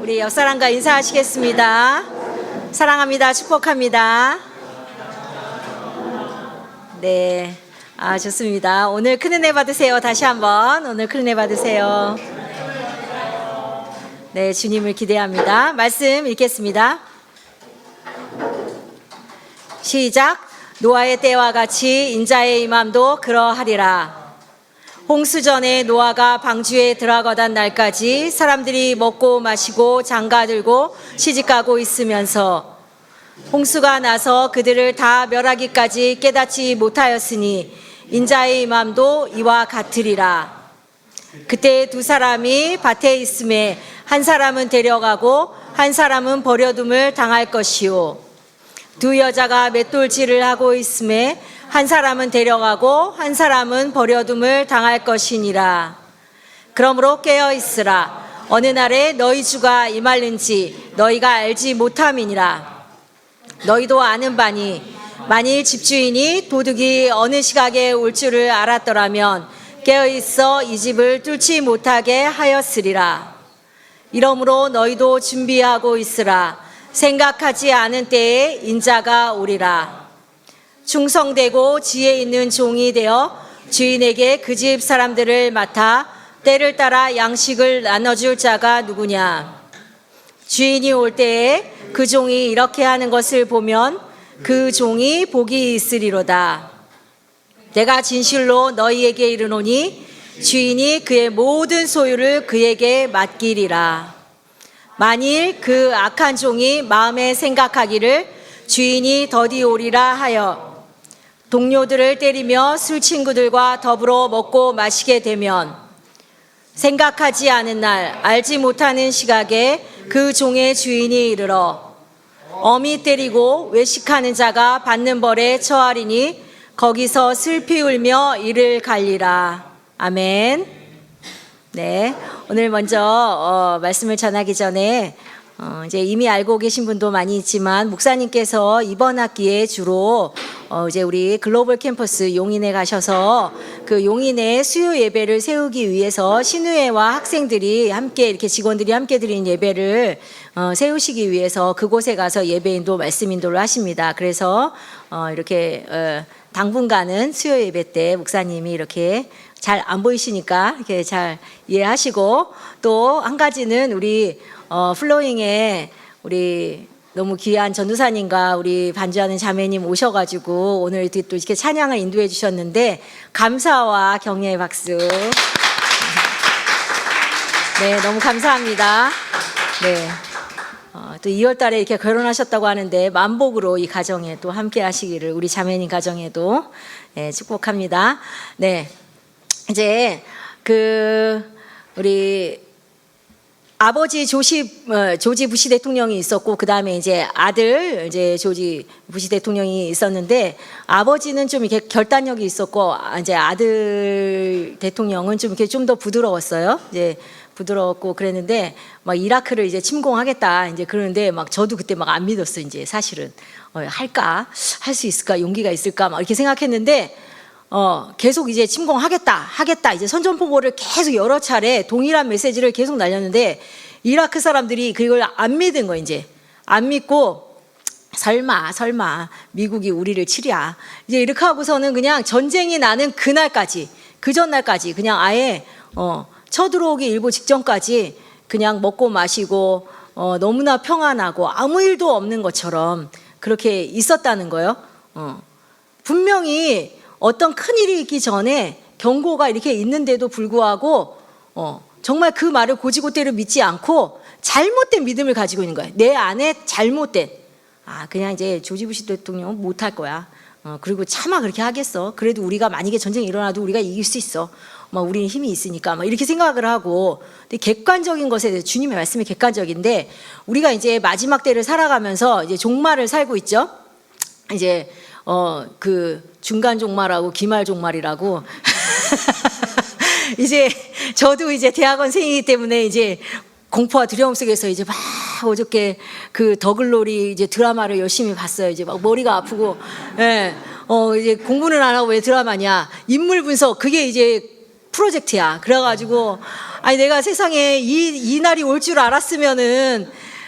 우리 옆사람과 인사하시겠습니다. 사랑합니다. 축복합니다. 네, 좋습니다. 오늘 큰 은혜 받으세요. 다시 한번 오늘 큰 은혜 받으세요. 네, 주님을 기대합니다. 말씀 읽겠습니다. 시작. 노아의 때와 같이 인자의 임함도 그러하리라. 홍수 전에 노아가 방주에 들어가던 날까지 사람들이 먹고 마시고 장가들고 시집가고 있으면서 홍수가 나서 그들을 다 멸하기까지 깨닫지 못하였으니 인자의 임함도 이와 같으리라. 그때 두 사람이 밭에 있음에 한 사람은 데려가고 한 사람은 버려둠을 당할 것이요, 두 여자가 맷돌질을 하고 있음에 한 사람은 데려가고 한 사람은 버려둠을 당할 것이니라. 그러므로 깨어 있으라. 어느 날에 너희 주가 임할는지 너희가 알지 못함이니라. 너희도 아는 바니 만일 집주인이 도둑이 어느 시각에 올 줄을 알았더라면 깨어 있어 이 집을 뚫지 못하게 하였으리라. 이러므로 너희도 준비하고 있으라. 생각하지 않은 때에 인자가 오리라. 충성되고 지혜 있는 종이 되어 주인에게 그 집 사람들을 맡아 때를 따라 양식을 나눠줄 자가 누구냐. 주인이 올 때에 그 종이 이렇게 하는 것을 보면 그 종이 복이 있으리로다. 내가 진실로 너희에게 이르노니 주인이 그의 모든 소유를 그에게 맡기리라. 만일 그 악한 종이 마음에 생각하기를 주인이 더디 오리라 하여 동료들을 때리며 술 친구들과 더불어 먹고 마시게 되면 생각하지 않은 날 알지 못하는 시각에 그 종의 주인이 이르러 엄히 때리고 외식하는 자가 받는 벌에 처하리니 거기서 슬피 울며 이를 갈리라. 아멘. 네, 오늘 먼저 말씀을 전하기 전에 이제 이미 알고 계신 분도 많이 있지만 목사님께서 이번 학기에 주로 이제 우리 글로벌 캠퍼스 용인에 가셔서 그 용인의 수요 예배를 세우기 위해서 신우회와 학생들이 함께 이렇게 직원들이 함께 드리는 예배를 세우시기 위해서 그곳에 가서 예배 인도 말씀 인도를 하십니다. 그래서 이렇게 당분간은 수요 예배 때 목사님이 이렇게 잘 안 보이시니까 이렇게 잘 이해하시고, 또 한 가지는 우리 플로잉에 우리 너무 귀한 전도사님과 우리 반주하는 자매님 오셔가지고 오늘 또 이렇게 찬양을 인도해 주셨는데 감사와 격려의 박수. 네, 너무 감사합니다. 네. 또 2월 달에 이렇게 결혼하셨다고 하는데 만복으로 이 가정에 또 함께 하시기를 우리 자매님 가정에도 축복합니다. 네. 이제 우리 아버지 조지 부시 대통령이 있었고, 그 다음에 이제 아들 이제 조지 부시 대통령이 있었는데, 아버지는 좀 이렇게 결단력이 있었고, 이제 아들 대통령은 좀 이렇게 좀 더 부드러웠어요. 이제 부드럽고 그랬는데, 막 이라크를 이제 침공하겠다 이제 그러는데, 막 저도 그때 막 안 믿었어. 이제 사실은 할까, 할 수 있을까, 용기가 있을까, 막 이렇게 생각했는데. 계속 이제 침공하겠다 이제 선전포고를 계속 여러 차례 동일한 메시지를 계속 날렸는데 이라크 사람들이 그걸 안 믿은 거, 이제 안 믿고 설마 미국이 우리를 치랴 이제 이렇게 하고서는 그냥 전쟁이 나는 그날까지, 그 전날까지 그냥 아예 쳐들어오기 일보 직전까지 그냥 먹고 마시고 너무나 평안하고 아무 일도 없는 것처럼 그렇게 있었다는 거예요. 분명히 어떤 큰일이 있기 전에 경고가 이렇게 있는데도 불구하고 정말 그 말을 고지고대로 믿지 않고 잘못된 믿음을 가지고 있는 거예요. 내 안에 잘못된, 그냥 이제 조지 부시 대통령은 못할 거야. 그리고 차마 그렇게 하겠어. 그래도 우리가 만약에 전쟁이 일어나도 우리가 이길 수 있어. 우리는 힘이 있으니까 이렇게 생각을 하고. 근데 객관적인 것에 대해서 주님의 말씀이 객관적인데, 우리가 이제 마지막 때를 살아가면서 이제 종말을 살고 있죠. 이제 그 중간 종말하고 기말 종말이라고 이제 저도 이제 대학원생이기 때문에 이제 공포와 두려움 속에서 이제 막 어저께 그 더글로리 이제 드라마를 열심히 봤어요. 이제 막 머리가 아프고, 이제 공부는 안 하고 왜 드라마냐, 인물 분석, 그게 이제 프로젝트야. 그래가지고 아니 내가 세상에 이 날이 올 줄 알았으면은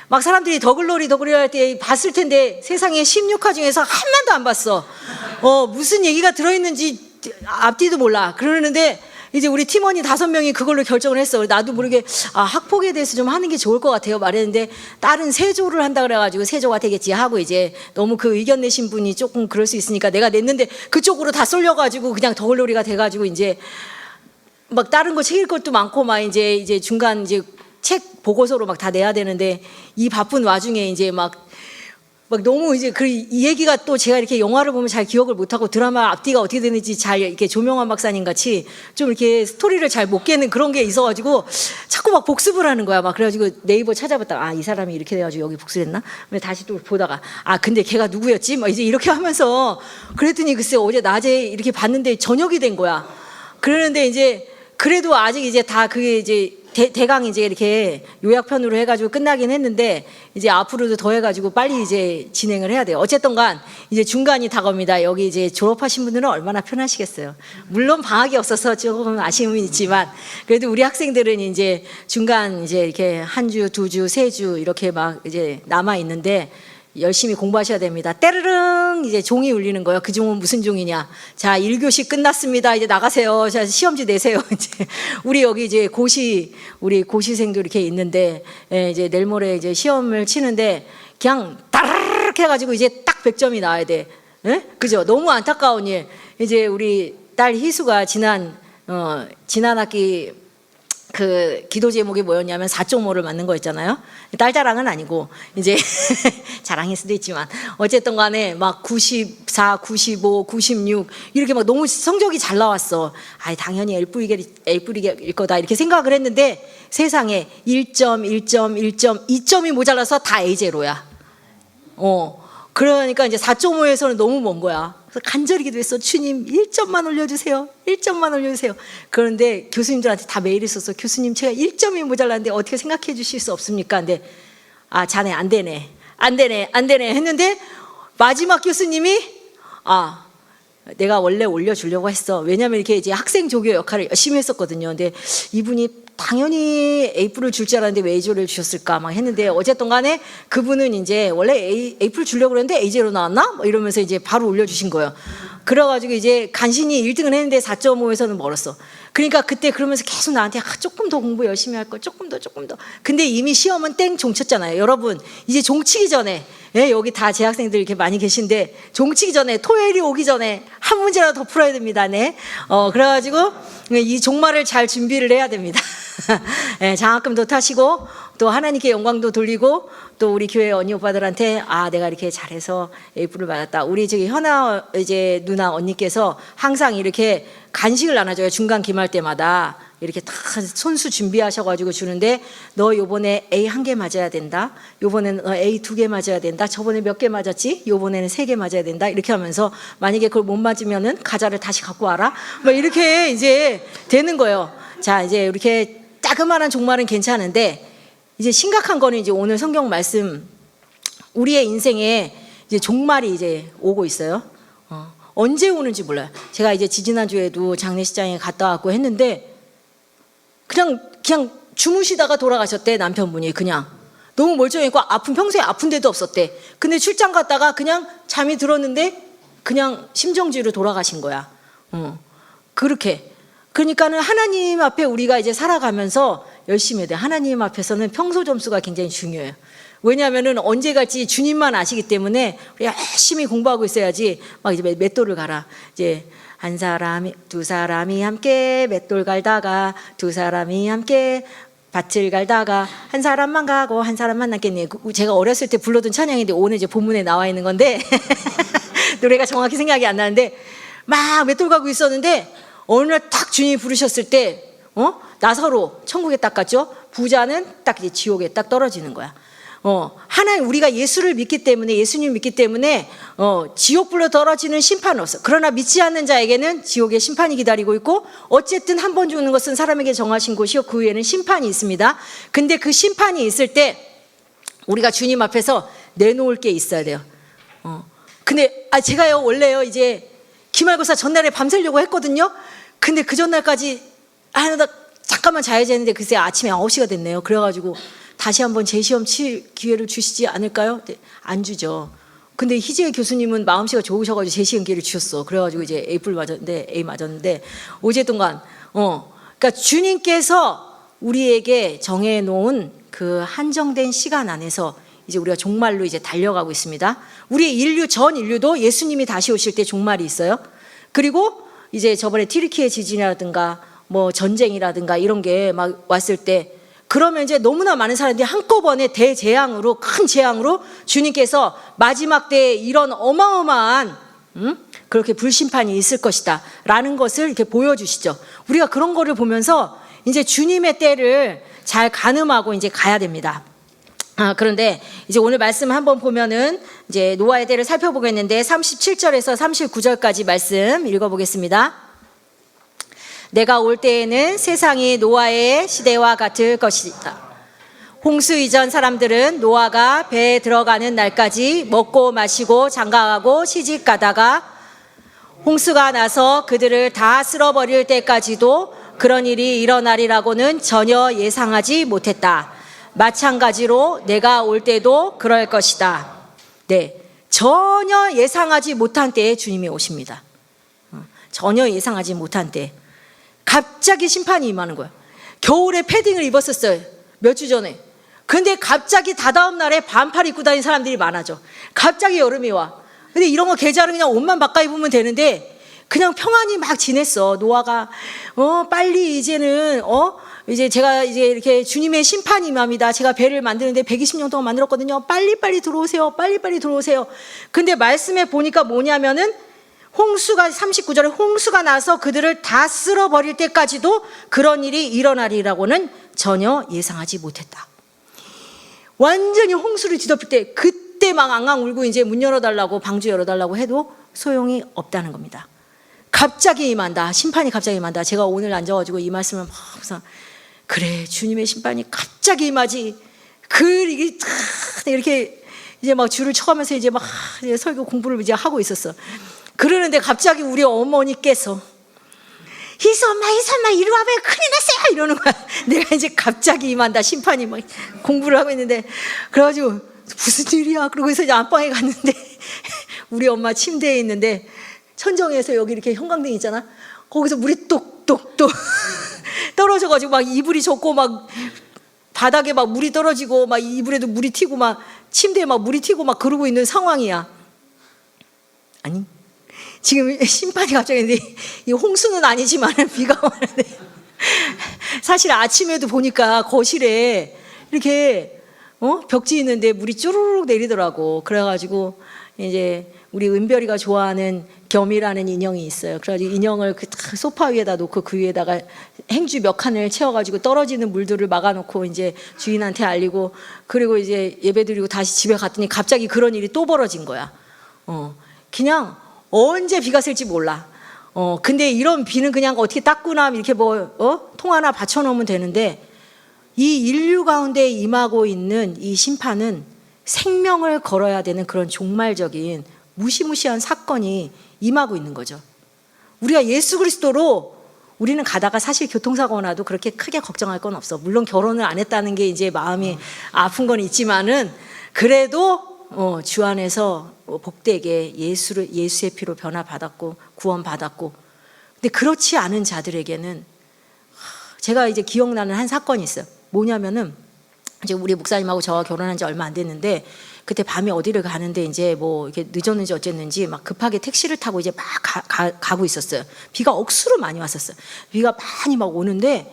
막 사람들이 더글로리 할 때 봤을 텐데 세상에 16화 중에서 한 번도 안 봤어. 무슨 얘기가 들어있는지 앞뒤도 몰라. 그러는데 이제 우리 팀원이 5명이 그걸로 결정을 했어. 나도 모르게 학폭에 대해서 좀 하는 게 좋을 것 같아요 말했는데 딸은 세조를 한다 그래가지고 세조가 되겠지 하고 이제 너무 그 의견 내신 분이 조금 그럴 수 있으니까 내가 냈는데 그쪽으로 다 쏠려가지고 그냥 더글로리가 돼가지고 이제 막 다른 거 책일 것도 많고 막 이제 중간 이제 책 보고서로 막 다 내야 되는데 이 바쁜 와중에 이제 막 너무 이제 이 얘기가 또 제가 이렇게 영화를 보면 잘 기억을 못하고 드라마 앞뒤가 어떻게 되는지 잘 이렇게 조명환 박사님 같이 좀 이렇게 스토리를 잘 못 깨는 그런 게 있어가지고 자꾸 막 복습을 하는 거야. 막 그래가지고 네이버 찾아봤다가 이 사람이 이렇게 돼가지고 여기 복습했나? 다시 또 보다가 근데 걔가 누구였지? 막 이제 이렇게 하면서 그랬더니 글쎄 어제 낮에 이렇게 봤는데 저녁이 된 거야. 그러는데 이제 그래도 아직 이제 다 그게 이제 대강 이제 이렇게 요약편으로 해가지고 끝나긴 했는데 이제 앞으로도 더 해가지고 빨리 이제 진행을 해야 돼요. 어쨌든 간 이제 중간이 다가옵니다. 여기 이제 졸업하신 분들은 얼마나 편하시겠어요. 물론 방학이 없어서 조금 아쉬움이 있지만 그래도 우리 학생들은 이제 중간 이제 이렇게 한 주, 2주, 3주 이렇게 막 이제 남아 있는데 열심히 공부하셔야 됩니다. 때르릉 이제 종이 울리는 거예요. 그 종은 무슨 종이냐? 자, 1교시 끝났습니다. 이제 나가세요. 자, 시험지 내세요. 이제 우리 여기 이제 우리 고시생도 이렇게 있는데 이제 내일 모레 이제 시험을 치는데 그냥 따르르 해가지고 이제 딱 100점이 나와야 돼. 그죠? 너무 안타까운 일. 이제 우리 딸 희수가 지난 학기 그 기도 제목이 뭐였냐면 4.5를 맞는 거였잖아요. 딸 자랑은 아니고 이제 자랑일 수도 있지만 어쨌든 간에 막 94, 95, 96 이렇게 막 너무 성적이 잘 나왔어. 당연히 L뿌리일 거다 이렇게 생각을 했는데 세상에 1점, 1점, 1점, 2점이 모자라서 다 A제로야. 그러니까 이제 4.5에서는 너무 먼 거야. 그래서 간절히 기도했어. 주님 1점만 올려주세요. 1점만 올려주세요. 그런데 교수님들한테 다 메일이 있었어. 교수님 제가 1점이 모자랐는데 어떻게 생각해 주실 수 없습니까? 근데 자네 안 되네 했는데 마지막 교수님이 내가 원래 올려주려고 했어. 왜냐면 이렇게 이제 학생 조교 역할을 열심히 했었거든요. 근데 이분이 당연히 A뿔을 줄 줄 알았는데 왜 A제로를 주셨을까 막 했는데 어쨌든 간에 그분은 이제 원래 A뿔 주려고 그랬는데 A제로 나왔나? 뭐 이러면서 이제 바로 올려주신 거예요. 그래가지고 이제 간신히 1등을 했는데 4.5에서는 멀었어. 그러니까 그때 그러면서 계속 나한테 조금 더 공부 열심히 할 걸 조금 더. 근데 이미 시험은 땡 종쳤잖아요. 여러분 이제 종치기 전에 여기 다 재학생들 이렇게 많이 계신데 종치기 전에 토요일이 오기 전에 한 문제라도 더 풀어야 됩니다. 그래가지고 이 종말을 잘 준비를 해야 됩니다. 장학금도 타시고 또 하나님께 영광도 돌리고 또 우리 교회 언니 오빠들한테 내가 이렇게 잘해서 A뿔을 받았다. 우리 저기 현아 이제 누나 언니께서 항상 이렇게 간식을 나눠줘요. 중간 기말 때마다 이렇게 다 손수 준비하셔가지고 주는데 너 요번에 A 1개 맞아야 된다. 요번에는 A 2개 맞아야 된다. 저번에 몇 개 맞았지? 요번에는 3개 맞아야 된다. 이렇게 하면서 만약에 그걸 못 맞으면은 과자를 다시 갖고 와라. 뭐 이렇게 이제 되는 거예요. 자, 이제 이렇게 자그마한 종말은 괜찮은데 이제 심각한 거는 이제 오늘 성경 말씀 우리의 인생에 이제 종말이 이제 오고 있어요. 언제 오는지 몰라요. 제가 이제 지지난주에도 장례식장에 갔다 왔고 했는데 그냥 주무시다가 돌아가셨대. 남편분이 그냥 너무 멀쩡했고 평소에 아픈 데도 없었대. 근데 출장 갔다가 그냥 잠이 들었는데 그냥 심정지로 돌아가신 거야. 그렇게. 그러니까는 하나님 앞에 우리가 이제 살아가면서 열심히 해야 돼. 하나님 앞에서는 평소 점수가 굉장히 중요해요. 왜냐하면은 언제 갈지 주님만 아시기 때문에 열심히 공부하고 있어야지. 막 이제 맷돌을 갈아. 이제 한 사람이 두 사람이 함께 맷돌 갈다가 두 사람이 함께 밭을 갈다가 한 사람만 가고 한 사람만 남겠네. 제가 어렸을 때 불러둔 찬양인데 오늘 이제 본문에 나와 있는 건데 노래가 정확히 생각이 안 나는데 막 맷돌 가고 있었는데 어느 날 딱 주님이 부르셨을 때 나사로 천국에 딱 갔죠. 부자는 딱 이제 지옥에 딱 떨어지는 거야. 하나님 우리가 예수를 믿기 때문에 예수님 믿기 때문에 지옥불로 떨어지는 심판은 없어. 그러나 믿지 않는 자에게는 지옥의 심판이 기다리고 있고 어쨌든 한 번 죽는 것은 사람에게 정하신 곳이요 그 후에는 심판이 있습니다. 근데 그 심판이 있을 때 우리가 주님 앞에서 내놓을 게 있어야 돼요. 근데 제가요 원래요 이제 기말고사 전날에 밤새려고 했거든요. 근데 그 전날까지 나 잠깐만 자야지 했는데 글쎄 아침에 9시가 됐네요. 그래가지고 다시 한번 재시험 칠 기회를 주시지 않을까요? 네, 안 주죠. 근데 희재 교수님은 마음씨가 좋으셔가지고 재시험 기회를 주셨어. 그래가지고 이제 A 맞았는데 어쨌든간 그러니까 주님께서 우리에게 정해놓은 그 한정된 시간 안에서 이제 우리가 종말로 이제 달려가고 있습니다. 우리 전 인류도 예수님이 다시 오실 때 종말이 있어요. 그리고 이제 저번에 튀르키예 지진이라든가 뭐 전쟁이라든가 이런 게 막 왔을 때 그러면 이제 너무나 많은 사람들이 한꺼번에 대재앙으로 큰 재앙으로 주님께서 마지막 때에 이런 어마어마한 그렇게 불심판이 있을 것이다 라는 것을 이렇게 보여주시죠. 우리가 그런 거를 보면서 이제 주님의 때를 잘 가늠하고 이제 가야 됩니다. 그런데 이제 오늘 말씀 한번 보면은 이제 노아의 때를 살펴보겠는데 37절에서 39절까지 말씀 읽어보겠습니다. 내가 올 때에는 세상이 노아의 시대와 같을 것이다. 홍수 이전 사람들은 노아가 배에 들어가는 날까지 먹고 마시고 장가가고 시집 가다가 홍수가 나서 그들을 다 쓸어버릴 때까지도 그런 일이 일어나리라고는 전혀 예상하지 못했다. 마찬가지로 내가 올 때도 그럴 것이다. 네, 전혀 예상하지 못한 때에 주님이 오십니다. 전혀 예상하지 못한 때 갑자기 심판이 임하는 거야. 겨울에 패딩을 입었었어요. 몇 주 전에. 근데 갑자기 다다음 날에 반팔 입고 다니는 사람들이 많아져. 갑자기 여름이 와. 근데 이런 거 계절은 그냥 옷만 바꿔 입으면 되는데 그냥 평안히 막 지냈어. 노아가 빨리 이제는 이제 제가 이제 이렇게 주님의 심판이 임합니다. 제가 배를 만드는데 120년 동안 만들었거든요. 빨리빨리 들어오세요. 빨리빨리 들어오세요. 근데 말씀에 보니까 뭐냐면은 홍수가 39절에 홍수가 나서 그들을 다 쓸어버릴 때까지도 그런 일이 일어나리라고는 전혀 예상하지 못했다. 완전히 홍수를 뒤덮을 때 그때 막 앙앙 울고 이제 문 열어달라고 방주 열어달라고 해도 소용이 없다는 겁니다. 갑자기 임한다. 심판이 갑자기 임한다. 제가 오늘 앉아가지고 이 말씀을 막 항상 그래 주님의 심판이 갑자기 임하지. 이렇게 이제 막 줄을 쳐가면서 이제 막 설교 공부를 이제 하고 있었어. 그러는데 갑자기 우리 어머니께서 희선마 이리 와봐요. 큰일 났어요 이러는 거야. 내가 이제 갑자기 임한다. 심판이 막 공부를 하고 있는데 그래가지고 무슨 일이야 그러고 해서 이제 안방에 갔는데 우리 엄마 침대에 있는데 천정에서 여기 이렇게 형광등 있잖아. 거기서 물이 똑똑똑 떨어져가지고 막 이불이 젖고 막 바닥에 막 물이 떨어지고 막 이불에도 물이 튀고 막 침대에 막 물이 튀고 막 그러고 있는 상황이야. 아니 지금 심판이 갑자기 있는데 이 홍수는 아니지만 비가 오는데 사실 아침에도 보니까 거실에 이렇게 벽지 있는데 물이 쭈루룩 내리더라고. 그래가지고 이제 우리 은별이가 좋아하는 겸이라는 인형이 있어요. 그래가지고 인형을 그 소파 위에다 놓고 그 위에다가 행주 몇 칸을 채워가지고 떨어지는 물들을 막아놓고 이제 주인한테 알리고 그리고 이제 예배드리고 다시 집에 갔더니 갑자기 그런 일이 또 벌어진 거야. 그냥 언제 비가 쓸지 몰라. 근데 이런 비는 그냥 어떻게 닦구나 이렇게 통 하나 받쳐놓으면 되는데 이 인류 가운데 임하고 있는 이 심판은 생명을 걸어야 되는 그런 종말적인 무시무시한 사건이 임하고 있는 거죠. 우리가 예수 그리스도로 우리는 가다가 사실 교통사고 나도 그렇게 크게 걱정할 건 없어. 물론 결혼을 안 했다는 게 이제 마음이 아픈 건 있지만은 그래도 주 안에서 복되게 예수의 피로 변화받았고 구원받았고. 근데 그렇지 않은 자들에게는 제가 이제 기억나는 한 사건이 있어요. 뭐냐면은 이제 우리 목사님하고 저와 결혼한 지 얼마 안 됐는데 그때 밤에 어디를 가는데 이제 뭐 이렇게 늦었는지 어쨌는지 막 급하게 택시를 타고 이제 막 가고 있었어요. 비가 억수로 많이 왔었어요. 비가 많이 막 오는데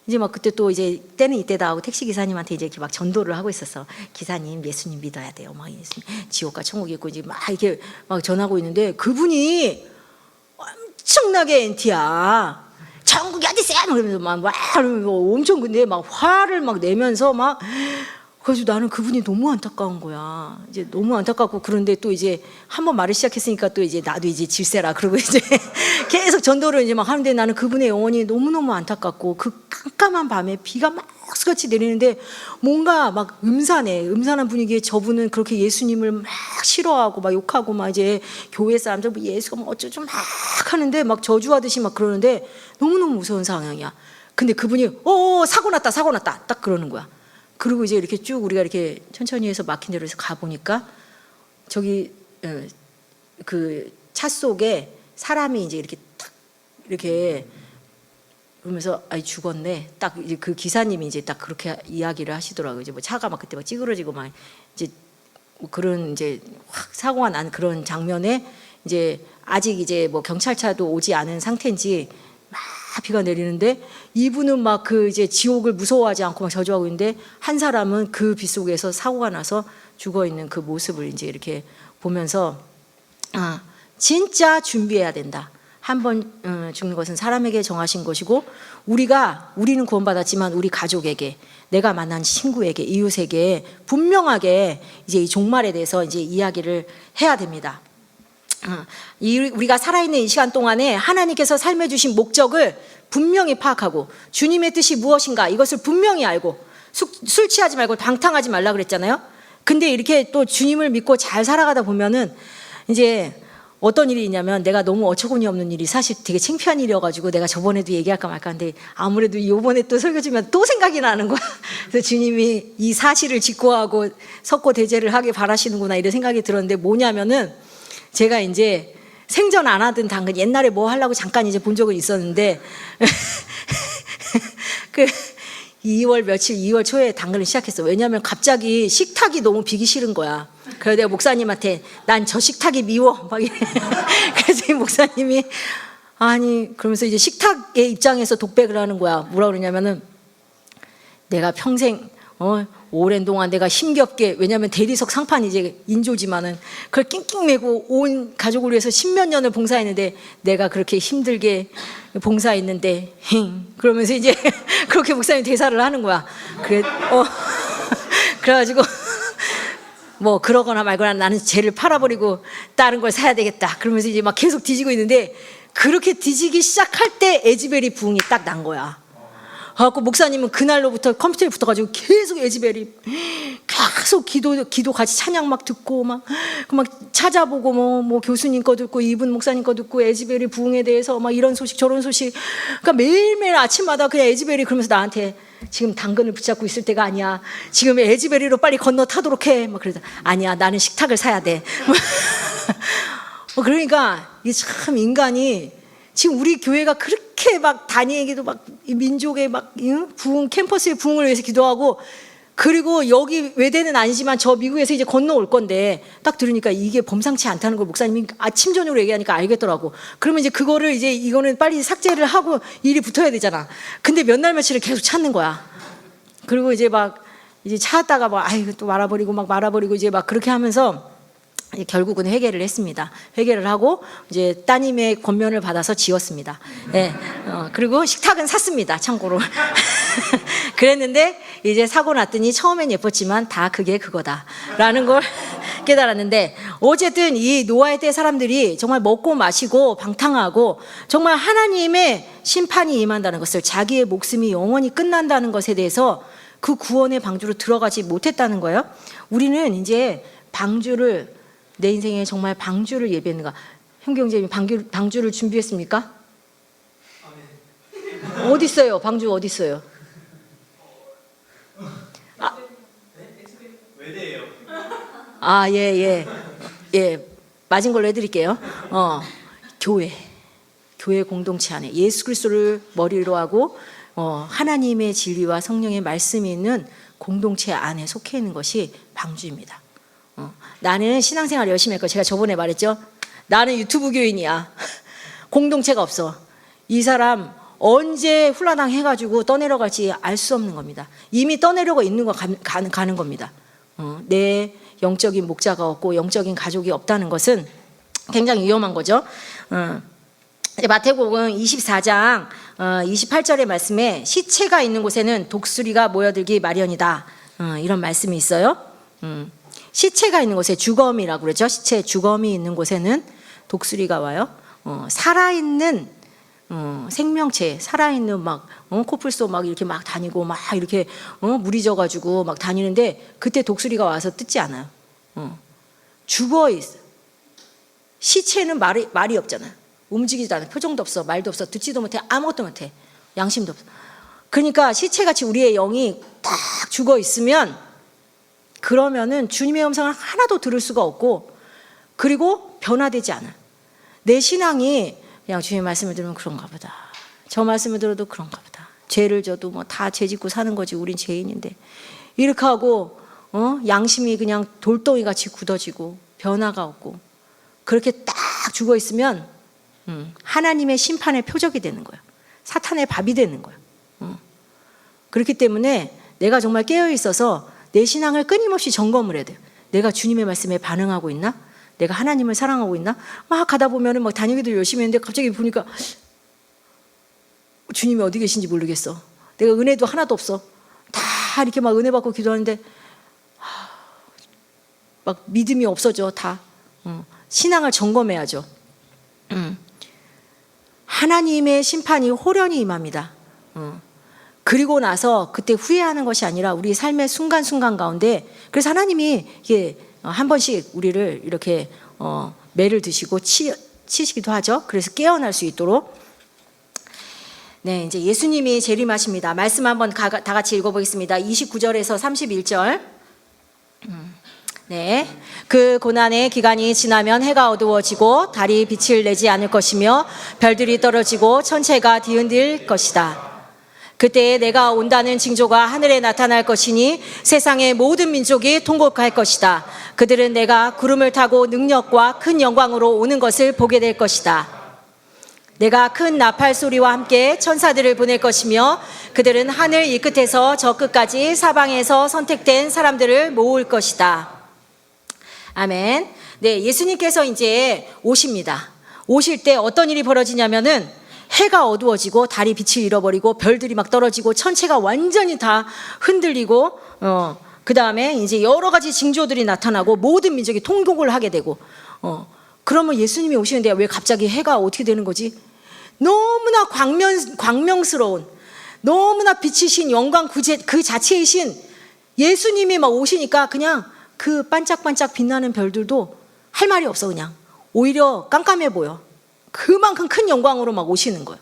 이제 막 그때 또 이제 때는 이때다 하고 택시 기사님한테 이제 이렇게 막 전도를 하고 있었어. 기사님 예수님 믿어야 돼요. 막 지옥과 천국 있고 이제 막 이렇게 막 전하고 있는데 그분이 엄청나게 NT야. 천국이 어디 있어요? 그러면서 막 엄청 근데 막 화를 막 내면서 막 그래서 나는 그분이 너무 안타까운 거야. 이제 너무 안타깝고 그런데 또 이제 한번 말을 시작했으니까 또 이제 나도 이제 질세라 그러고 이제 계속 전도를 이제 막 하는데 나는 그분의 영혼이 너무너무 안타깝고 그 깜깜한 밤에 비가 막 스같이 내리는데 뭔가 막 음산한 분위기에 저분은 그렇게 예수님을 막 싫어하고 막 욕하고 막 이제 교회 사람들 뭐 예수가 뭐 어쩌고 막 하는데 막 저주하듯이 막 그러는데 너무너무 무서운 상황이야. 근데 그분이 사고 났다 딱 그러는 거야. 그리고 이제 이렇게 쭉 우리가 이렇게 천천히 해서 막힌 대로 해서 가보니까 저기 그 차 속에 사람이 이제 이렇게 탁 이렇게 그러면서 아이 죽었네. 딱 이제 그 기사님이 이제 딱 그렇게 이야기를 하시더라고요. 이제 뭐 차가 막 그때 막 찌그러지고 막 이제 뭐 그런 이제 확 사고가 난 그런 장면에 이제 아직 이제 뭐 경찰차도 오지 않은 상태인지 막 비가 내리는데 이분은 막 그 이제 지옥을 무서워하지 않고 막 저주하고 있는데 한 사람은 그 비 속에서 사고가 나서 죽어 있는 그 모습을 이제 이렇게 보면서 진짜 준비해야 된다. 한 번 죽는 것은 사람에게 정하신 것이고 우리는 구원받았지만 우리 가족에게 내가 만난 친구에게 이웃에게 분명하게 이제 이 종말에 대해서 이제 이야기를 해야 됩니다. 우리가 살아있는 이 시간 동안에 하나님께서 삶에 주신 목적을 분명히 파악하고 주님의 뜻이 무엇인가 이것을 분명히 알고 술 취하지 말고 방탕하지 말라 그랬잖아요. 근데 이렇게 또 주님을 믿고 잘 살아가다 보면은 이제 어떤 일이 있냐면 내가 너무 어처구니 없는 일이 사실 되게 창피한 일이어가지고 내가 저번에도 얘기할까 말까 하는데 아무래도 이번에 또 설교 주면 또 생각이 나는 거야. 그래서 주님이 이 사실을 직고하고 석고대죄를 하길 바라시는구나 이런 생각이 들었는데 뭐냐면은 제가 이제 생전 안 하던 당근 옛날에 뭐 하려고 잠깐 이제 본 적은 있었는데 그 2월 초에 당근을 시작했어. 왜냐하면 갑자기 식탁이 너무 비기 싫은 거야. 그래서 내가 목사님한테 난 저 식탁이 미워 막 이래. 그래서 이 목사님이 아니 그러면서 이제 식탁의 입장에서 독백을 하는 거야. 뭐라 그러냐면은 내가 평생 오랜 동안 내가 힘겹게 왜냐하면 대리석 상판이 이제 인조지만은 그걸 낑낑 메고 온 가족을 위해서 10몇 년을 봉사했는데 내가 그렇게 힘들게 봉사했는데 그러면서 이제 그렇게 목사님 대사를 하는 거야. 그래가지고 뭐 그러거나 말거나 나는 쟤를 팔아버리고 다른 걸 사야 되겠다. 그러면서 이제 막 계속 뒤지고 있는데 그렇게 뒤지기 시작할 때 에즈벨이 부흥이 딱 난 거야. 그래갖고 목사님은 그날로부터 컴퓨터에 붙어가지고 계속 에즈벨이 계속 기도 같이 찬양 막 듣고 막 찾아보고 뭐 교수님 거 듣고 이분 목사님 거 듣고 에즈벨이 부흥에 대해서 막 이런 소식 저런 소식 그러니까 매일매일 아침마다 그냥 에즈벨이 그러면서 나한테 지금 당근을 붙잡고 있을 때가 아니야. 지금 에즈벨이로 빨리 건너타도록 해. 막 그러다 아니야 나는 식탁을 사야 돼. 그러니까 이게 참 인간이 지금 우리 교회가 그렇게 막 다니엘기도 막 민족의 막 부흥 캠퍼스의 부흥을 위해서 기도하고 그리고 여기 외대는 아니지만 저 미국에서 이제 건너올 건데 딱 들으니까 이게 범상치 않다는 걸 목사님이 아침 저녁으로 얘기하니까 알겠더라고. 그러면 이제 그거를 이제 이거는 빨리 삭제를 하고 일이 붙어야 되잖아. 근데 몇 날 며칠을 계속 찾는 거야. 그리고 이제 막 이제 찾다가 막 아이고 또 말아버리고 이제 막 그렇게 하면서 결국은 회개를 했습니다. 회개를 하고 이제 따님의 권면을 받아서 지었습니다. 네. 그리고 식탁은 샀습니다. 참고로. 그랬는데 이제 사고 났더니 처음엔 예뻤지만 다 그게 그거다라는 걸 깨달았는데 어쨌든 이 노아의 때 사람들이 정말 먹고 마시고 방탕하고 정말 하나님의 심판이 임한다는 것을 자기의 목숨이 영원히 끝난다는 것에 대해서 그 구원의 방주로 들어가지 못했다는 거예요. 우리는 이제 방주를 내 인생에 정말 방주를 예배했는가? 형경제님 방주를 준비했습니까? 어디 있어요? 방주 어디 있어요? 외대예요. 예. 맞은 걸로 해드릴게요. 교회 공동체 안에 예수 그리스도를 머리로 하고 하나님의 진리와 성령의 말씀이 있는 공동체 안에 속해 있는 것이 방주입니다. 나는 신앙생활 열심히 했고 제가 저번에 말했죠. 나는 유튜브 교인이야. 공동체가 없어. 이 사람 언제 훌라당 해가지고 떠내려갈지 알 수 없는 겁니다. 이미 떠내려가 있는 거 가는 겁니다. 내 영적인 목자가 없고 영적인 가족이 없다는 것은 굉장히 위험한 거죠. 마태복음 24장 28절의 말씀에 시체가 있는 곳에는 독수리가 모여들기 마련이다. 이런 말씀이 있어요. 시체가 있는 곳에 주검이라고 그러죠. 시체 주검이 있는 곳에는 독수리가 와요. 살아있는 생명체, 살아있는 막 코뿔소 막 이렇게 막 다니고 막 이렇게 물이 져가지고 막 다니는데 그때 독수리가 와서 뜯지 않아요. 죽어 있어. 시체는 말이 없잖아요. 움직이지도 않아. 표정도 없어, 말도 없어, 듣지도 못해, 아무것도 못해, 양심도 없어. 그러니까 시체같이 우리의 영이 딱 죽어 있으면 그러면은 주님의 음성을 하나도 들을 수가 없고 그리고 변화되지 않아. 내 신앙이 그냥 주님의 말씀을 들으면 그런가 보다. 저 말씀을 들어도 그런가 보다. 죄를 져도 뭐 다 죄 짓고 사는 거지. 우린 죄인인데. 이렇게 하고 양심이 그냥 돌덩이 같이 굳어지고 변화가 없고 그렇게 딱 죽어 있으면 하나님의 심판의 표적이 되는 거야. 사탄의 밥이 되는 거야. 그렇기 때문에 내가 정말 깨어 있어서 내 신앙을 끊임없이 점검을 해야 돼요. 내가 주님의 말씀에 반응하고 있나? 내가 하나님을 사랑하고 있나? 막 가다 보면은 막 다니기도 열심히 했는데 갑자기 보니까 주님이 어디 계신지 모르겠어. 내가 은혜도 하나도 없어. 다 이렇게 막 은혜 받고 기도하는데 막 믿음이 없어져 다. 신앙을 점검해야죠. 하나님의 심판이 호련히 임합니다. 그리고 나서 그때 후회하는 것이 아니라 우리 삶의 순간순간 가운데 그래서 하나님이 이게 한 번씩 우리를 이렇게 매를 드시고 치시기도 하죠. 그래서 깨어날 수 있도록. 네, 이제 예수님이 재림하십니다. 말씀 한번 다 같이 읽어보겠습니다. 29절에서 31절. 네, 그 고난의 기간이 지나면 해가 어두워지고 달이 빛을 내지 않을 것이며 별들이 떨어지고 천체가 뒤흔들 것이다. 그때에 내가 온다는 징조가 하늘에 나타날 것이니 세상의 모든 민족이 통곡할 것이다. 그들은 내가 구름을 타고 능력과 큰 영광으로 오는 것을 보게 될 것이다. 내가 큰 나팔 소리와 함께 천사들을 보낼 것이며 그들은 하늘 이 끝에서 저 끝까지 사방에서 선택된 사람들을 모을 것이다. 아멘. 네, 예수님께서 이제 오십니다. 오실 때 어떤 일이 벌어지냐면은 해가 어두워지고 달이 빛을 잃어버리고 별들이 막 떨어지고 천체가 완전히 다 흔들리고 그 다음에 이제 여러 가지 징조들이 나타나고 모든 민족이 통곡을 하게 되고 그러면 예수님이 오시는데 왜 갑자기 해가 어떻게 되는 거지? 너무나 광명스러운 너무나 빛이신 영광 그 자체이신 예수님이 막 오시니까 그냥 그 반짝반짝 빛나는 별들도 할 말이 없어. 그냥 오히려 깜깜해 보여. 그만큼 큰 영광으로 막 오시는 거예요.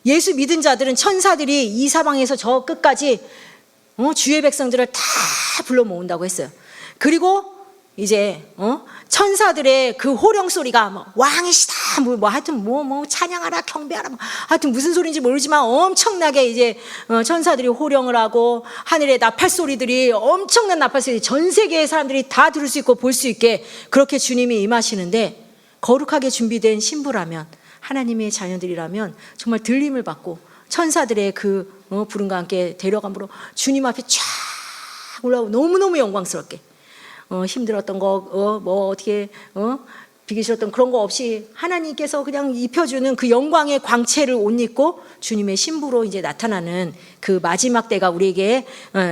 예수 믿은 자들은 천사들이 이 사방에서 저 끝까지 주의 백성들을 다 불러 모은다고 했어요. 그리고 이제 천사들의 그 호령 소리가 뭐 왕이시다 뭐 하여튼 뭐 찬양하라 경배하라 뭐 하여튼 무슨 소리인지 모르지만 엄청나게 이제 천사들이 호령을 하고 하늘의 나팔 소리들이 엄청난 나팔 소리 전 세계의 사람들이 다 들을 수 있고 볼 수 있게 그렇게 주님이 임하시는데 거룩하게 준비된 신부라면 하나님의 자녀들이라면 정말 들림을 받고 천사들의 그 부름과 함께 데려감으로 주님 앞에 쫙 올라오고 너무너무 영광스럽게 힘들었던 거 뭐 어떻게 비기 싫었던 그런 거 없이 하나님께서 그냥 입혀주는 그 영광의 광채를 옷 입고 주님의 신부로 이제 나타나는 그 마지막 때가 우리에게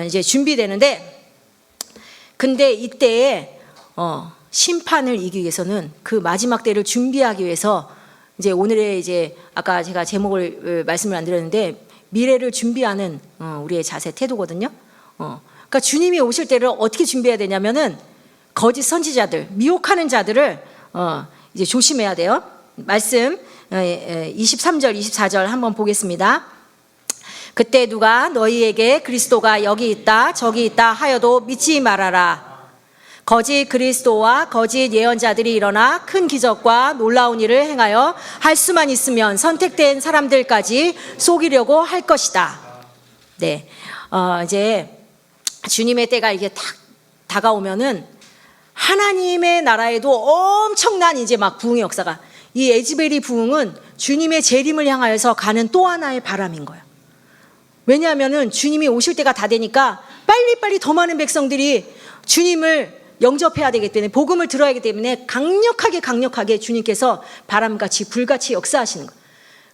이제 준비되는데 근데 이때에 심판을 이기기 위해서는 그 마지막 때를 준비하기 위해서 이제 오늘의 이제 아까 제가 제목을 말씀을 안 드렸는데 미래를 준비하는 우리의 자세 태도거든요. 그러니까 주님이 오실 때를 어떻게 준비해야 되냐면은 거짓 선지자들, 미혹하는 자들을 이제 조심해야 돼요. 말씀 23절, 24절 한번 보겠습니다. 그때 누가 너희에게 그리스도가 여기 있다, 저기 있다 하여도 믿지 말아라. 거짓 그리스도와 거짓 예언자들이 일어나 큰 기적과 놀라운 일을 행하여 할 수만 있으면 선택된 사람들까지 속이려고 할 것이다. 네, 이제 주님의 때가 이게 딱 다가오면은 하나님의 나라에도 엄청난 이제 막 부흥의 역사가 이 에즈베리 부흥은 주님의 재림을 향하여서 가는 또 하나의 바람인 거예요. 왜냐하면은 주님이 오실 때가 다 되니까 빨리빨리 더 많은 백성들이 주님을 영접해야 되기 때문에 복음을 들어야 하기 때문에 강력하게 주님께서 바람같이 불같이 역사하시는 거예요.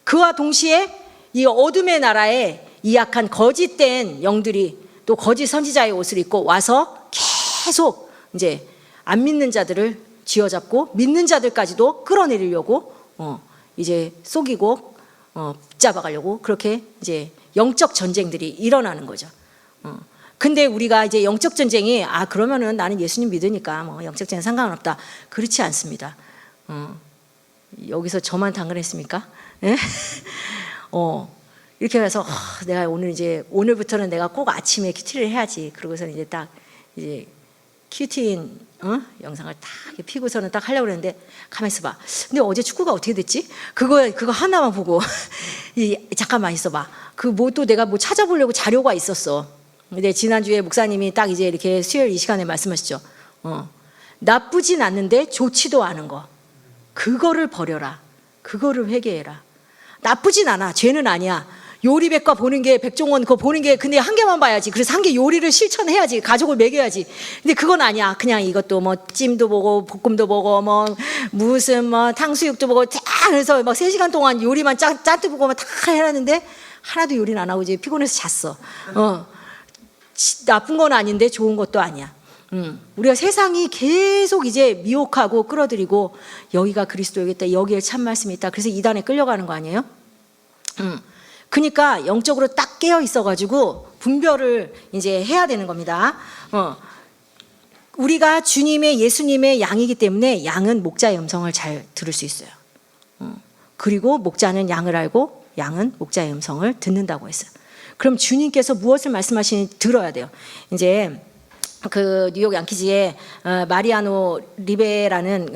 그와 동시에 이 어둠의 나라에 이 약한 거짓된 영들이 또 거짓 선지자의 옷을 입고 와서 계속 이제 안 믿는 자들을 쥐어잡고 믿는 자들까지도 끌어내리려고 이제 속이고 붙잡아가려고 그렇게 이제 영적 전쟁들이 일어나는 거죠. 근데 우리가 이제 영적 전쟁이 그러면은 나는 예수님 믿으니까 뭐 영적 전쟁 상관은 없다. 그렇지 않습니다. 여기서 저만 당근했습니까? 네? 이렇게 해서 내가 오늘부터는 내가 꼭 아침에 큐티를 해야지. 그러고서 이제 딱 이제 큐티인 영상을 딱 피고서는 딱 하려고 그랬는데 가만 있어봐. 근데 어제 축구가 어떻게 됐지? 그거 하나만 보고 잠깐만 있어봐. 또 내가 뭐 찾아보려고 자료가 있었어. 근데 지난주에 목사님이 딱 이제 이렇게 수요일 이 시간에 말씀하시죠. 나쁘진 않는데 좋지도 않은 거. 그거를 버려라. 그거를 회개해라. 나쁘진 않아. 죄는 아니야. 요리백과 보는 게 백종원 그거 보는 게 근데 한 개만 봐야지. 그래서 한 개 요리를 실천해야지. 가족을 먹여야지. 근데 그건 아니야. 그냥 이것도 뭐 찜도 보고 볶음도 보고 뭐 무슨 뭐 탕수육도 보고 다 해서 막 3시간 동안 요리만 짠뜩 보고 다 해놨는데 하나도 요리는 안 하고 이제 피곤해서 잤어. 나쁜 건 아닌데 좋은 것도 아니야. 우리가 세상이 계속 이제 미혹하고 끌어들이고 여기가 그리스도이겠다. 여기에 참 말씀이 있다. 그래서 이단에 끌려가는 거 아니에요? 그러니까 영적으로 딱 깨어 있어가지고 분별을 이제 해야 되는 겁니다. 우리가 예수님의 양이기 때문에 양은 목자의 음성을 잘 들을 수 있어요. 그리고 목자는 양을 알고 양은 목자의 음성을 듣는다고 했어요. 그럼 주님께서 무엇을 말씀하시는지 들어야 돼요. 이제 그 뉴욕 양키즈에 마리아노 리베라라는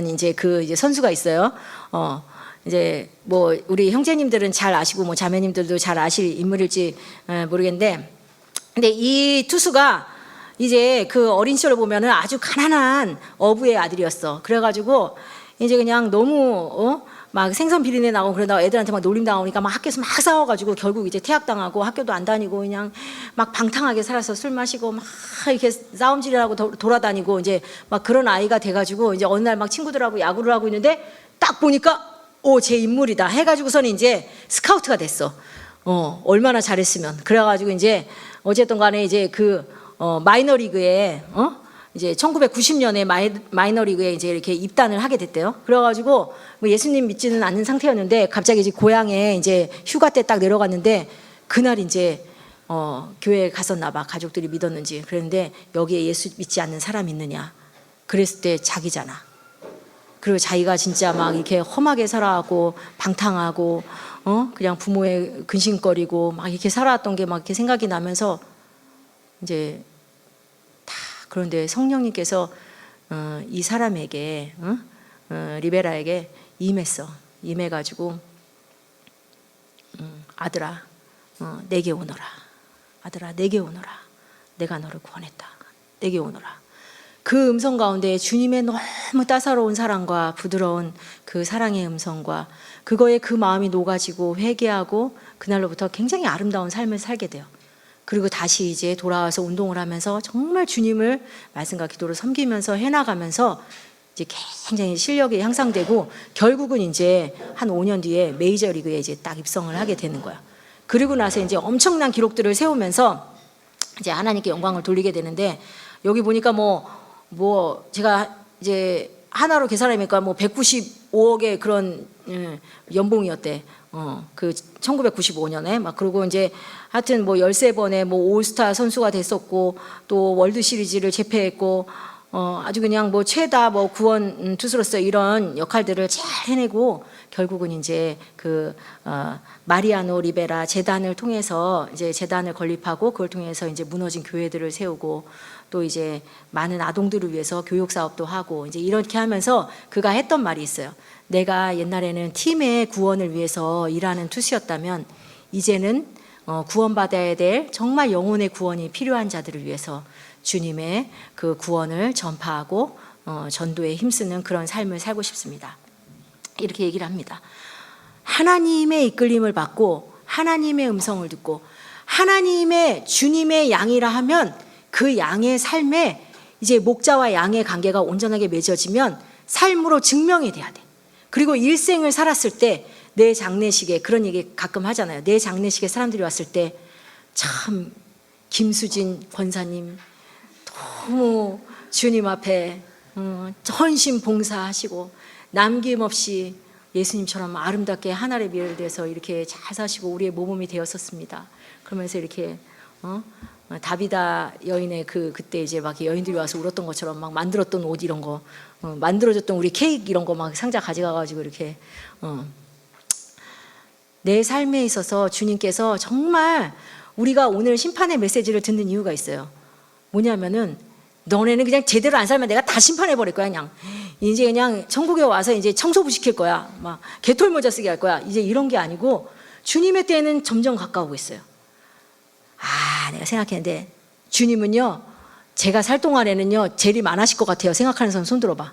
이제 이제 선수가 있어요. 이제 뭐 우리 형제님들은 잘 아시고 뭐 자매님들도 잘 아실 인물일지 모르겠는데, 근데 이 투수가 이제 그 어린 시절을 보면은 아주 가난한 어부의 아들이었어. 그래가지고 이제 그냥 너무 막 생선 비린내 나고 그러다가 애들한테 막 놀림 당하니까 막 학교에서 막 싸워가지고 결국 이제 퇴학당하고 학교도 안 다니고 그냥 막 방탕하게 살아서 술 마시고 막 이렇게 싸움질하고 돌아다니고 이제 막 그런 아이가 돼가지고 이제 어느 날 막 친구들하고 야구를 하고 있는데 딱 보니까 제 인물이다 해가지고서는 이제 스카우트가 됐어. 얼마나 잘했으면. 그래가지고 이제 어쨌든 간에 이제 마이너리그에 이제 1990년에 마이너리그에 이제 이렇게 입단을 하게 됐대요. 그래가지고 뭐 예수님 믿지는 않는 상태였는데 갑자기 이제 고향에 이제 휴가 때 딱 내려갔는데 그날 이제 교회에 갔었나 봐. 가족들이 믿었는지. 그랬는데 여기에 예수 믿지 않는 사람 있느냐. 그랬을 때 자기잖아. 그리고 자기가 진짜 막 이렇게 험하게 살아가고 방탕하고 그냥 부모에 근심거리고 막 이렇게 살아왔던 게 막 이렇게 생각이 나면서 이제 그런데 성령님께서 이 사람에게 리베라에게 임해가지고 아들아 내게 오너라. 아들아 내게 오너라. 내가 너를 구원했다. 내게 오너라. 그 음성 가운데 주님의 너무 따사로운 사랑과 부드러운 그 사랑의 음성과 그거에 그 마음이 녹아지고 회개하고 그날로부터 굉장히 아름다운 삶을 살게 돼요. 그리고 다시 이제 돌아와서 운동을 하면서 정말 주님을 말씀과 기도로 섬기면서 해나가면서 이제 굉장히 실력이 향상되고 결국은 이제 한 5년 뒤에 메이저리그에 이제 딱 입성을 하게 되는 거야. 그리고 나서 이제 엄청난 기록들을 세우면서 이제 하나님께 영광을 돌리게 되는데 여기 보니까 뭐 제가 이제 하나로 계산하니까 뭐 195억의 그런 연봉이었대. 그 1995년에 막 그리고 이제 하여튼 뭐 13번의 뭐 올스타 선수가 됐었고 또 월드 시리즈를 제패했고 아주 그냥 뭐 최다 뭐 구원 투수로서 이런 역할들을 잘 해내고 결국은 이제 마리아노 리베라 재단을 통해서 이제 재단을 건립하고 그걸 통해서 이제 무너진 교회들을 세우고 또 이제 많은 아동들을 위해서 교육 사업도 하고 이제 이렇게 하면서 그가 했던 말이 있어요. 내가 옛날에는 팀의 구원을 위해서 일하는 투수였다면 이제는 구원받아야 될 정말 영혼의 구원이 필요한 자들을 위해서 주님의 그 구원을 전파하고 전도에 힘쓰는 그런 삶을 살고 싶습니다. 이렇게 얘기를 합니다. 하나님의 이끌림을 받고 하나님의 음성을 듣고 하나님의 주님의 양이라 하면 그 양의 삶에 이제 목자와 양의 관계가 온전하게 맺어지면 삶으로 증명이 돼야 돼. 그리고 일생을 살았을 때 내 장례식에 그런 얘기 가끔 하잖아요. 내 장례식에 사람들이 왔을 때 참 김수진 권사님 너무 주님 앞에 헌신 봉사하시고 남김없이 예수님처럼 아름답게 하늘의 미를 대서 이렇게 잘 사시고 우리의 모범이 되었었습니다. 그러면서 이렇게 다비다 여인의 그때 이제 막 여인들이 와서 울었던 것처럼 막 만들었던 옷 이런 거 만들어줬던 우리 케이크 이런 거 막 상자 가져가가지고 이렇게 내 삶에 있어서 주님께서 정말 우리가 오늘 심판의 메시지를 듣는 이유가 있어요. 뭐냐면은 너네는 그냥 제대로 안 살면 내가 다 심판해 버릴 거야. 그냥 이제 그냥 천국에 와서 이제 청소부 시킬 거야. 막 개털 모자 쓰게 할 거야. 이제 이런 게 아니고 주님의 때는 점점 가까우고 있어요. 내가 생각했는데 주님은요, 제가 살 동안에는요 재림 안 하실 것 같아요. 생각하는 사람 손 들어봐.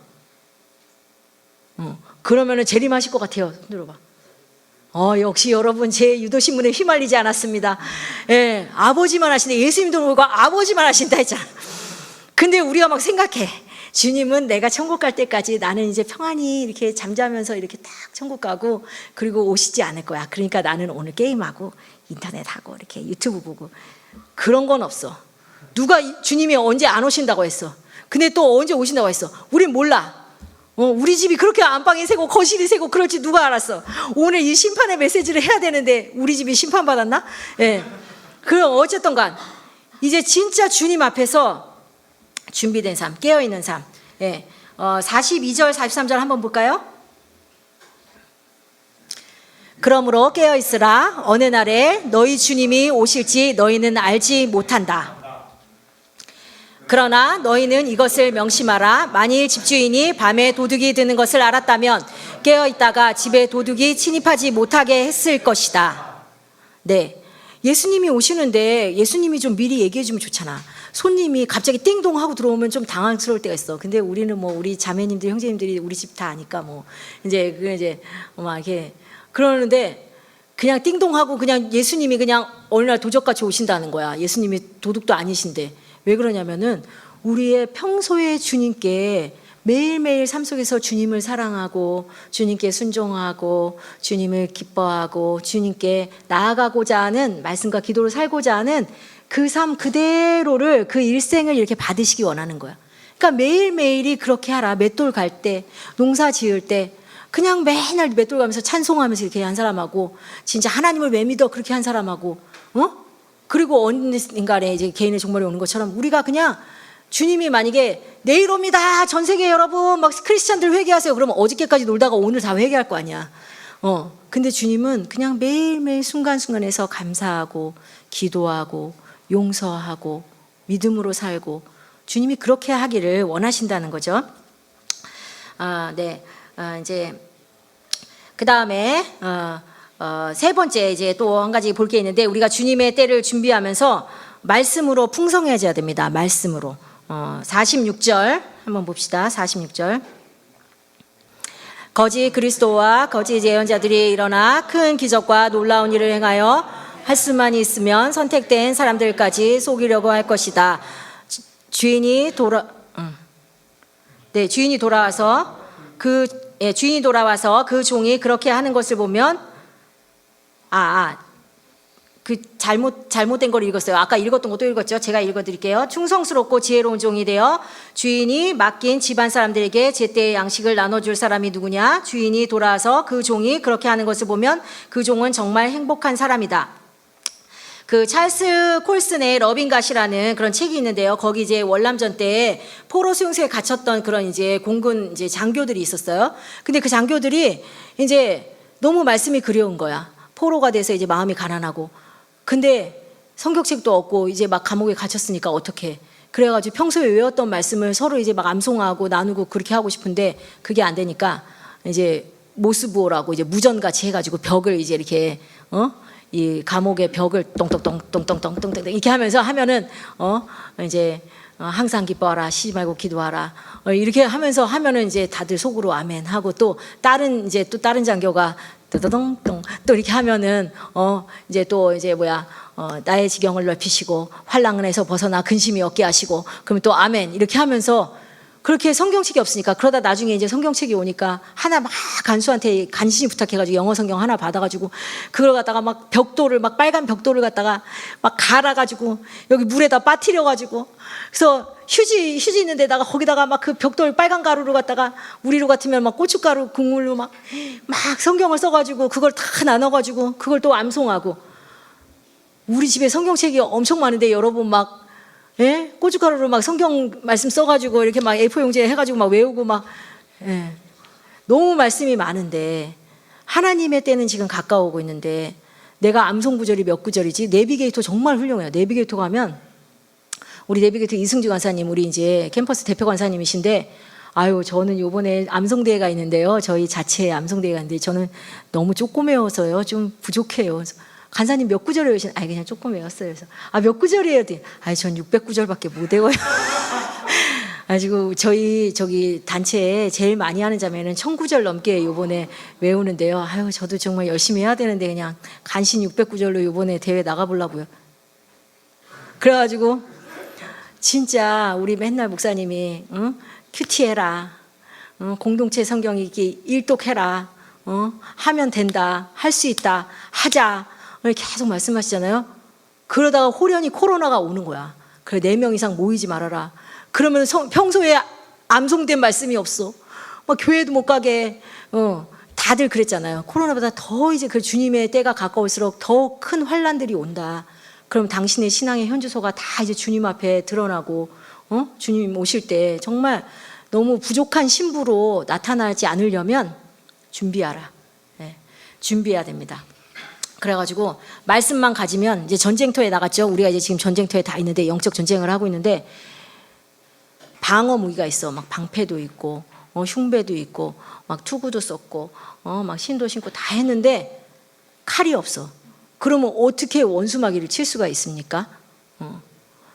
그러면은 재림하실 것 같아요. 손 들어봐. 역시 여러분 제 유도신문에 휘말리지 않았습니다. 예, 아버지만 하신다. 예수님도 모르고 아버지만 하신다 했잖아. 근데 우리가 막 생각해. 주님은 내가 천국 갈 때까지 나는 이제 평안히 이렇게 잠자면서 이렇게 딱 천국 가고 그리고 오시지 않을 거야. 그러니까 나는 오늘 게임하고 인터넷하고 이렇게 유튜브 보고 그런 건 없어. 누가 주님이 언제 안 오신다고 했어. 근데 또 언제 오신다고 했어. 우린 몰라. 우리 집이 그렇게 안방이 새고 거실이 새고 그럴지 누가 알았어. 오늘 이 심판의 메시지를 해야 되는데 우리 집이 심판받았나? 예. 그럼 어쨌든 간 이제 진짜 주님 앞에서 준비된 삶, 깨어있는 삶. 예. 42절 43절 한번 볼까요? 그러므로 깨어있으라. 어느 날에 너희 주님이 오실지 너희는 알지 못한다. 그러나 너희는 이것을 명심하라. 만일 집주인이 밤에 도둑이 드는 것을 알았다면 깨어있다가 집에 도둑이 침입하지 못하게 했을 것이다. 네, 예수님이 오시는데 예수님이 좀 미리 얘기해 주면 좋잖아. 손님이 갑자기 띵동 하고 들어오면 좀 당황스러울 때가 있어. 근데 우리는 뭐 우리 자매님들 형제님들이 우리 집 다 아니까 뭐 이제 막 이렇게 그러는데 그냥 띵동하고 그냥 예수님이 그냥 어느 날 도적같이 오신다는 거야. 예수님이 도둑도 아니신데. 왜 그러냐면은 우리의 평소에 주님께 매일매일 삶 속에서 주님을 사랑하고 주님께 순종하고 주님을 기뻐하고 주님께 나아가고자 하는 말씀과 기도를 살고자 하는 그 삶 그대로를 그 일생을 이렇게 받으시기 원하는 거야. 그러니까 매일매일이 그렇게 하라. 맷돌 갈 때, 농사 지을 때 그냥 맨날 맷돌 가면서 찬송하면서 이렇게 한 사람하고 진짜 하나님을 왜 믿어 그렇게 한 사람하고 그리고 언젠가에 이제 개인의 종말이 오는 것처럼 우리가 그냥 주님이 만약에 내일 옵니다 전 세계 여러분 막 크리스찬들 회개하세요 그러면 어저께까지 놀다가 오늘 다 회개할 거 아니야. 근데 주님은 그냥 매일매일 순간순간에서 감사하고 기도하고 용서하고 믿음으로 살고 주님이 그렇게 하기를 원하신다는 거죠. 네. 이제 그 다음에 세 번째 이제 또 한 가지 볼 게 있는데 우리가 주님의 때를 준비하면서 말씀으로 풍성해져야 됩니다. 말씀으로 46절 한번 봅시다. 46절 거짓 그리스도와 거짓 예언자들이 일어나 큰 기적과 놀라운 일을 행하여 할 수만 있으면 선택된 사람들까지 속이려고 할 것이다. 주인이 돌아와서 그 종이 그렇게 하는 것을 보면 그 잘못된 걸 읽었어요. 아까 읽었던 것도 읽었죠. 제가 읽어드릴게요. 충성스럽고 지혜로운 종이 되어 주인이 맡긴 집안 사람들에게 제때의 양식을 나눠줄 사람이 누구냐? 주인이 돌아와서 그 종이 그렇게 하는 것을 보면 그 종은 정말 행복한 사람이다. 그 찰스 콜슨의 러빙갓이라는 그런 책이 있는데요. 거기 이제 월남전 때 포로 수용소에 갇혔던 그런 이제 공군 이제 장교들이 있었어요. 근데 그 장교들이 이제 너무 말씀이 그리운 거야. 포로가 돼서 이제 마음이 가난하고. 근데 성경책도 없고 이제 막 감옥에 갇혔으니까 어떡해. 그래가지고 평소에 외웠던 말씀을 서로 이제 막 암송하고 나누고 그렇게 하고 싶은데 그게 안 되니까 이제 모스부호라고 이제 무전같이 해가지고 벽을 이제 이렇게 이 감옥의 벽을 똥똥똥똥똥똥똥 이렇게 하면서 하면은 이제 항상 기뻐하라 쉬지 말고 기도하라 이렇게 하면서 하면은 이제 다들 속으로 아멘 하고 또 다른 장교가 또똥똥 또 이렇게 하면은 이제 나의 지경을 넓히시고 환난에서 벗어나 근심이 없게 하시고 그러면 또 아멘 이렇게 하면서 그렇게 성경책이 없으니까 그러다 나중에 이제 성경책이 오니까 하나 막 간수한테 간신히 부탁해가지고 영어 성경 하나 받아가지고 그걸 갖다가 막 벽돌을 막 빨간 벽돌을 갖다가 막 갈아가지고 여기 물에다 빠뜨려가지고 그래서 휴지 있는 데다가 거기다가 막 그 벽돌 빨간 가루를 갖다가 우리로 같으면 막 고춧가루 국물로 막 성경을 써가지고 그걸 다 나눠가지고 그걸 또 암송하고 우리 집에 성경책이 엄청 많은데 여러분 막 고춧가루로 막 성경 말씀 써가지고 이렇게 막 A4 용지에 해가지고 막 외우고 막 너무 말씀이 많은데 하나님의 때는 지금 가까워오고 있는데 내가 암송 구절이 몇 구절이지? 내비게이터 정말 훌륭해요. 내비게이터 가면 우리 내비게이터 이승주 간사님, 우리 이제 캠퍼스 대표 간사님이신데, 아유, 저는 요번에 암송대회가 있는데요. 저희 자체 암송대회가 있는데 저는 너무 조금 외워서요. 좀 부족해요. 간사님 몇 구절 외우시나? 아니, 그냥 조금 외웠어요. 그래서 몇 구절이에요? 아니, 전 600구절밖에 못 외워요. 가지고 저희 단체에 제일 많이 하는 자매는 1000구절 넘게 요번에 외우는데요. 아유, 저도 정말 열심히 해야 되는데 그냥 간신 600구절로 요번에 대회 나가보려고요. 그래가지고 진짜 우리 맨날 목사님이 큐티 해라, 공동체 성경 읽기 일독해라, 하면 된다, 할 수 있다, 하자 계속 말씀하시잖아요. 그러다가 호련히 코로나가 오는 거야. 그래, 4명 이상 모이지 말아라. 그러면 평소에 암송된 말씀이 없어. 막 교회도 못 가게. 다들 그랬잖아요. 코로나보다 더 이제 그 주님의 때가 가까울수록 더 큰 환란들이 온다. 그럼 당신의 신앙의 현주소가 다 이제 주님 앞에 드러나고, 주님 오실 때 정말 너무 부족한 신부로 나타나지 않으려면 준비하라. 네, 준비해야 됩니다. 그래가지고 말씀만 가지면 이제 전쟁터에 나갔죠. 우리가 이제 지금 전쟁터에 다 있는데 영적 전쟁을 하고 있는데 방어 무기가 있어. 막 방패도 있고, 흉배도 있고, 막 투구도 썼고, 막 신도 신고 다 했는데 칼이 없어. 그러면 어떻게 원수마귀를 칠 수가 있습니까?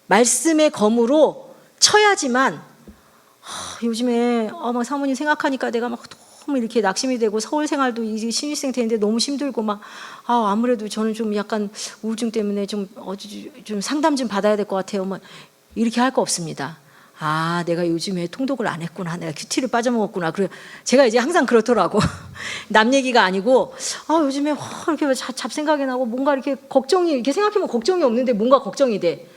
말씀의 검으로 쳐야지만. 요즘에 막 사모님 생각하니까 내가 막 너무 이렇게 낙심이 되고, 서울 생활도 이제 신입생 되는데 너무 힘들고, 막 아무래도 저는 좀 약간 우울증 때문에 좀 상담 좀 받아야 될 것 같아요. 막 이렇게 할 거 없습니다. 내가 요즘에 통독을 안 했구나. 내가 큐티를 빠져먹었구나. 그래, 제가 이제 항상 그렇더라고. 남 얘기가 아니고, 요즘에 이렇게 잡생각이 나고, 뭔가 이렇게 걱정이, 이렇게 생각해보면 걱정이 없는데 뭔가 걱정이 돼.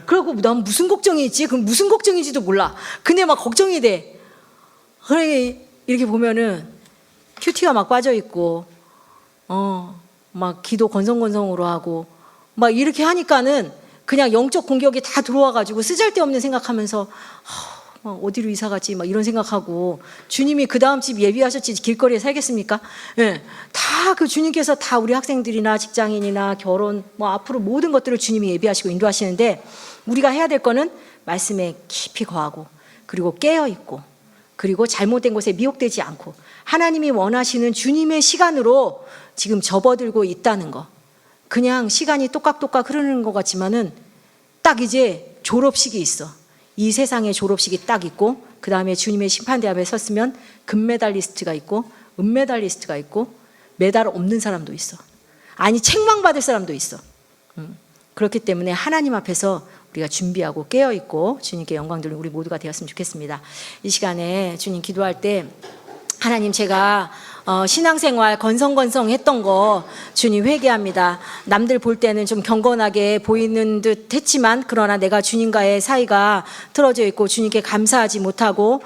그리고 난 무슨 걱정이 있지? 그럼 무슨 걱정인지도 몰라. 근데 막 걱정이 돼. 그래, 이렇게 보면은 큐티가 막 빠져있고, 막 기도 건성건성으로 하고, 막 이렇게 하니까는 그냥 영적 공격이 다 들어와가지고 쓰잘데없는 생각하면서 어디로 이사 가지 막 이런 생각하고, 주님이 그 다음 집 예비하셨지 길거리에 살겠습니까? 예, 다 그 주님께서 다 우리 학생들이나 직장인이나 결혼 뭐 앞으로 모든 것들을 주님이 예비하시고 인도하시는데, 우리가 해야 될 거는 말씀에 깊이 거하고, 그리고 깨어있고, 그리고 잘못된 것에 미혹되지 않고 하나님이 원하시는 주님의 시간으로 지금 접어들고 있다는 거. 그냥 시간이 또깍또깍 흐르는 것 같지만은 딱 이제 졸업식이 있어. 이 세상에 졸업식이 딱 있고, 그 다음에 주님의 심판대 앞에 섰으면 금메달리스트가 있고, 은메달리스트가 있고, 메달 없는 사람도 있어. 아니, 책망받을 사람도 있어. 그렇기 때문에 하나님 앞에서 우리가 준비하고 깨어있고 주님께 영광 돌리는 우리 모두가 되었으면 좋겠습니다. 이 시간에 주님 기도할 때, 하나님, 제가 신앙생활 건성건성 했던 거 주님 회개합니다. 남들 볼 때는 좀 경건하게 보이는 듯 했지만, 그러나 내가 주님과의 사이가 틀어져 있고 주님께 감사하지 못하고,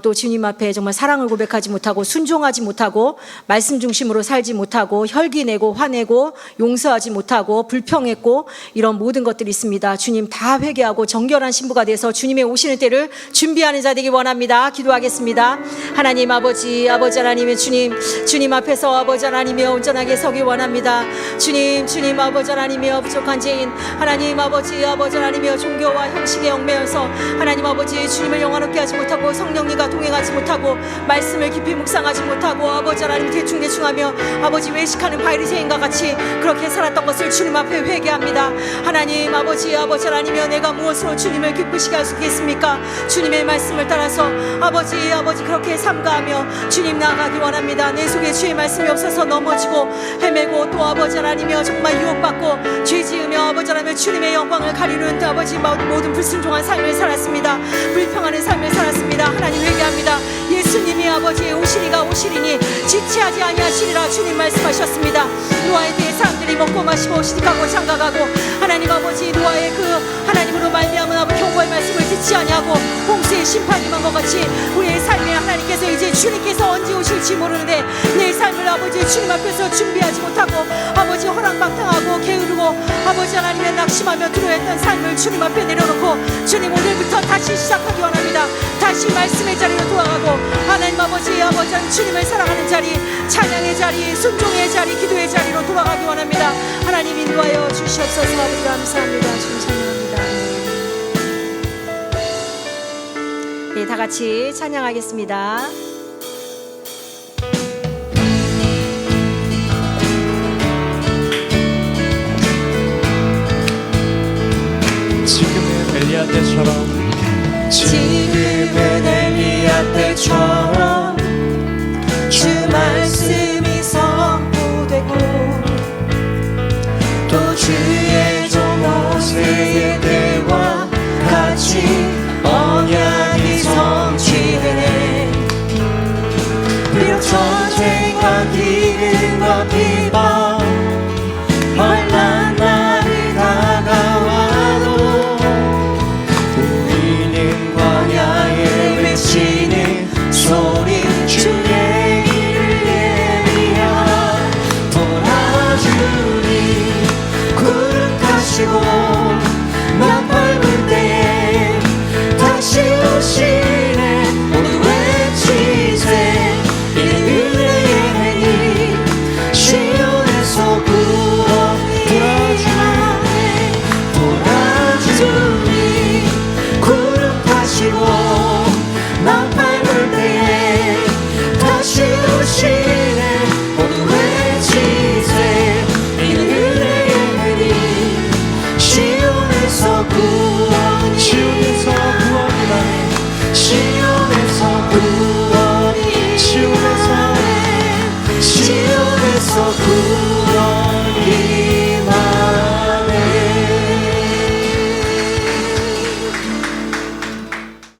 또 주님 앞에 정말 사랑을 고백하지 못하고, 순종하지 못하고, 말씀 중심으로 살지 못하고, 혈기내고 화내고 용서하지 못하고 불평했고, 이런 모든 것들이 있습니다. 주님, 다 회개하고 정결한 신부가 돼서 주님의 오시는 때를 준비하는 자 되기 원합니다. 기도하겠습니다. 하나님 아버지 하나님의 주님 앞에서 아버지 하나님이여 온전하게 서기 원합니다. 주님 아버지 하나님이여 부족한 죄인, 하나님 아버지 하나님이여 종교와 형식에 얽매여서 하나님 아버지 주님을 영화롭게 하지 못하고, 성령님과 동행하지 못하고, 말씀을 깊이 묵상하지 못하고, 아버지 하나님 대충하며 아버지 외식하는 바리새인과 같이 그렇게 살았던 것을 주님 앞에 회개합니다. 하나님 아버지 하나님이여 내가 무엇으로 주님을 기쁘시게 할 수 있겠습니까? 주님의 말씀을 따라서 아버지 그렇게 삼가하며 주님 나아가기 원합니다. 내 속에 주의 말씀이 없어서 넘어지고 헤매고, 또 아버지 하나님이여 정말 유혹받고 죄 지으며 아버지 하나님 주님의 영광을 가리는 아버지 모든 불순종한 삶을 살았습니다. 불평하는 삶을 살았습니다. 하나님 회개합니다. 예수님이 아버지 오시리니 지체하지 아니하시리라 주님 말씀하셨습니다. 노아에 대해 사람들이 먹고 마시고 시집가고 장가가고, 하나님 아버지 노아의 그 하나님으로 말미암은 아버지 경고의 말씀을 듣지 아니하고 홍수의 심판이 임한 것 같이 우리의 삶에 하나님께서 이제 주님께서 언제 오실지 모르는데, 내 삶을 아버지 주님 앞에서 준비하지 못하고 아버지 허랑방탕하고 게으르고 아버지 하나님의 낙심하며 두려워했던 삶을 주님 앞에 내려놓고, 주님 오늘부터 다시 시작하기 원합니다. 다시 말씀의 자리로 돌아가고, 하나님 아버지 주님을 사랑하는 자리, 찬양의 자리, 순종의 자리, 기도의 자리로 돌아가기 원합니다. 하나님 인도하여 주시옵소서. 아버지 감사합니다. 주님 찬양합니다. 네, 다 같이 찬양하겠습니다. 지금의 엘리야 때처럼